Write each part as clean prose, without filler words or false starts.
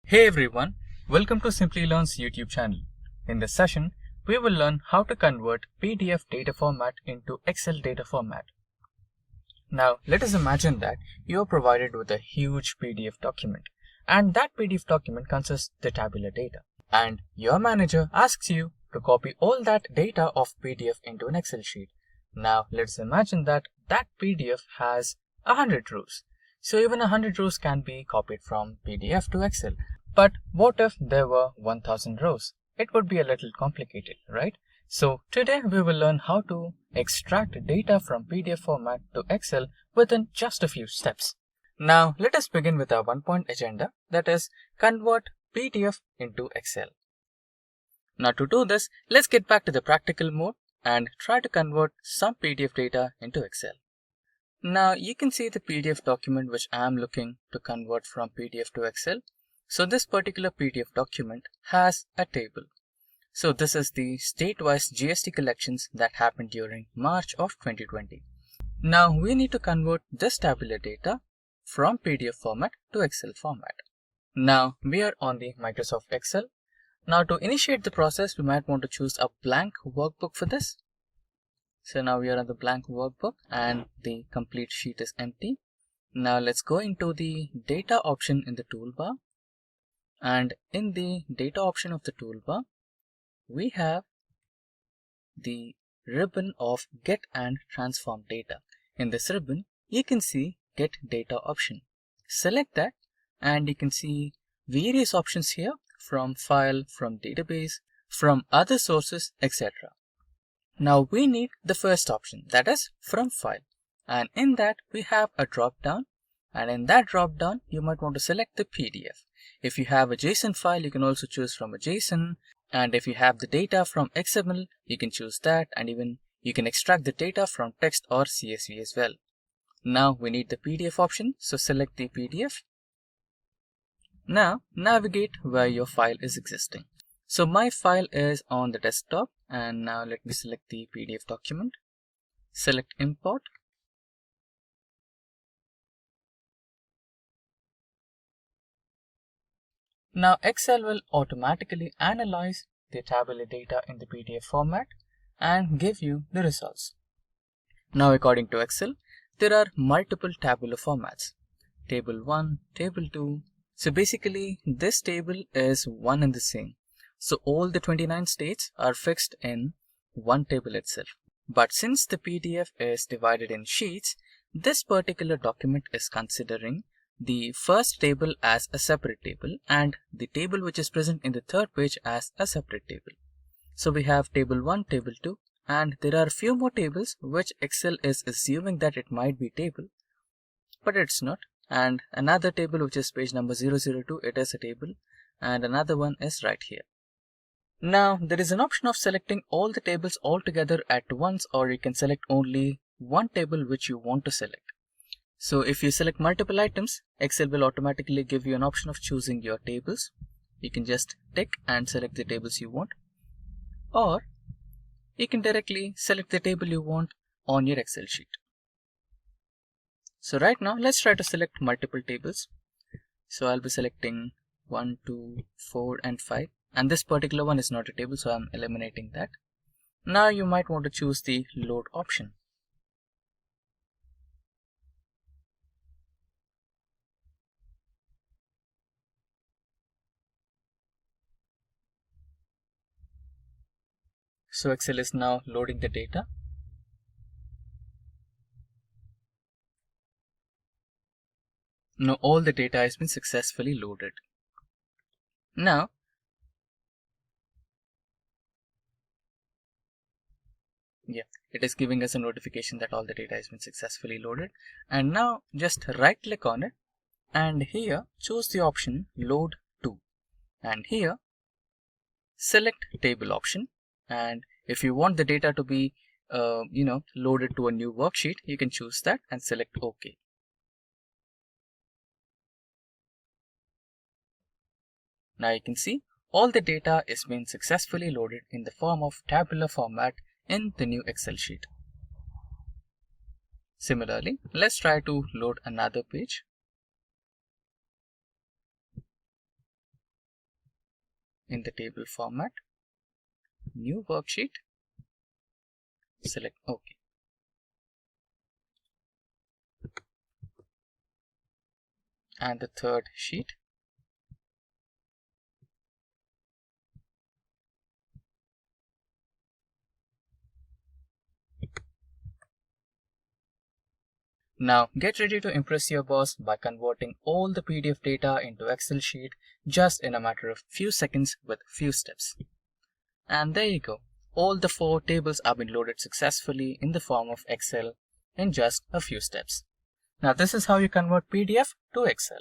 Hey everyone, welcome to Simplilearn's YouTube channel. In this session, we will learn how to convert PDF data format into Excel data format. Now, let us imagine that you are provided with a huge PDF document, and that PDF document consists the tabular data. And your manager asks you to copy all that data of PDF into an Excel sheet. Now, let's imagine that that PDF has 100 rows. So even 100 rows can be copied from PDF to Excel. But what if there were 1000 rows? It would be a little complicated, right? So today we will learn how to extract data from PDF format to Excel within just a few steps. Now let us begin with our one-point agenda, that is convert PDF into Excel. Now to do this, let's get back to the practical mode and try to convert some PDF data into Excel. Now you can see the PDF document which I am looking to convert from PDF to Excel. So this particular PDF document has a table. So this is the state-wise GST collections that happened during March of 2020. Now we need to convert this tabular data from PDF format to Excel format. Now we are on the Microsoft Excel. Now to initiate the process, we might want to choose a blank workbook for this. So now we are on the blank workbook and the complete sheet is empty. Now let's go into the data option in the toolbar. And in the data option of the toolbar, we have the ribbon of Get and Transform Data. In this ribbon, you can see Get Data option. Select that and you can see various options here from File, from Database, from Other Sources, etc. Now we need the first option, that is from File. And in that we have a drop down, and in that drop down you might want to select the PDF. If you have a JSON file, you can also choose from a JSON, and if you have the data from XML, you can choose that, and even you can extract the data from text or CSV as well. Now we need the PDF option, so select the PDF. Now navigate where your file is existing. So my file is on the desktop, and now let me select the PDF document. Select Import. Now Excel will automatically analyze the tabular data in the PDF format and give you the results. Now according to Excel, there are multiple tabular formats. Table 1, Table 2. So basically this table is one and the same. So all the 29 states are fixed in one table itself. But since the PDF is divided in sheets, this particular document is considering the first table as a separate table and the table which is present in the third page as a separate table. So we have table 1, table 2, and there are a few more tables which Excel is assuming that it might be table, but it's not. And another table which is page number 002, it is a table, and another one is right here. Now there is an option of selecting all the tables all together at once, or you can select only one table which you want to select. So if you select multiple items, Excel will automatically give you an option of choosing your tables. You can just tick and select the tables you want, or you can directly select the table you want on your Excel sheet. So right now, let's try to select multiple tables. So I'll be selecting 1, 2, 4, and 5. And this particular one is not a table, so I'm eliminating that. Now you might want to choose the load option. So Excel is now loading the data. Now all the data has been successfully loaded. Now it is giving us a notification that all the data has been successfully loaded. And now just right click on it and here choose the option Load To, and here select Table option. And if you want the data to be loaded to a new worksheet, you can choose that and select OK. Now you can see all the data is being successfully loaded in the form of tabular format in the new Excel sheet. Similarly, let's try to load another page. In the table format, new worksheet, select OK. And the third sheet. Now get ready to impress your boss by converting all the PDF data into Excel sheet just in a matter of few seconds with few steps. And there you go. All the 4 tables have been loaded successfully in the form of Excel in just a few steps. Now this is how you convert PDF to Excel.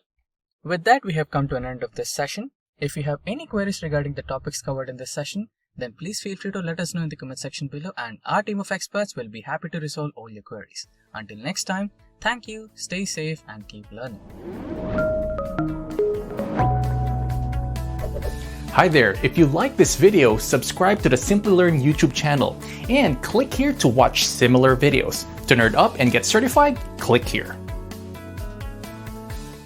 With that, we have come to an end of this session. If you have any queries regarding the topics covered in this session, then please feel free to let us know in the comment section below, and our team of experts will be happy to resolve all your queries. Until next time, thank you, stay safe and keep learning. Hi there, if you like this video, subscribe to the Simplilearn YouTube channel and click here to watch similar videos. To nerd up and get certified, click here.